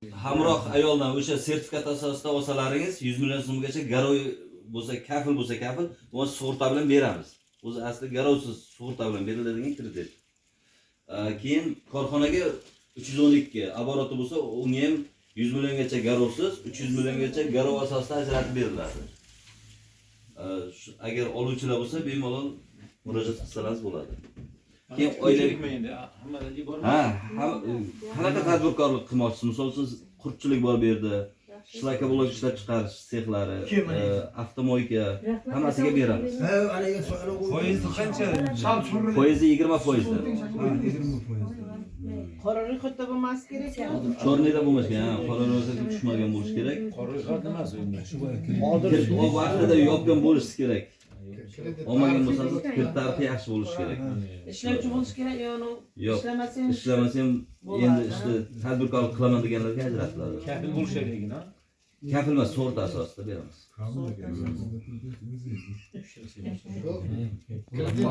Hamroh ayoldan o'sha sertifikat asosida olsalaringiz 100 million so'mgacha garov bo'lsa, kafil, bu sug'urta bilan beramiz. O'zi asli garovsiz sug'urta bilan beriladigan kredit. Keyin korxonaga 312 oboroti bo'lsa, unga ham 100 milliongacha garovsiz, 300 milliongacha garov asosida ajratib beriladi. Agar oluvchilar bo'lsa, bemalol murojaat qilsangiz bo'ladi. Keyin oilaviy qanaqa tadbirkorlik qilmoqchisiz? Misol uchun qurtchilik bor bu yerda, shlaka blok ishlab chiqarish sexlari, avtomoyka hammasiga beramiz. Foizi qancha? Foizi 20%. Qora ro'yxatda bo'lmasi kerak. Chornida bo'lmasin, qora ro'yxatga tushmagan bo'lish kerak. Qora ro'yxat nimasi endi? O vaqtida yopgan bo'lish kerak. Olmagan bo'lsangiz, kredit tarifi yaxshi bo'lishi kerak. Ishlovchi bo'lish kerak yo'q, ishlamasam endi ishni tadbirkorlik qilaman deganlarga ajratiladi. Kafil bo'lish kerakmi? Kafil emas, sug'urta asosida beramiz.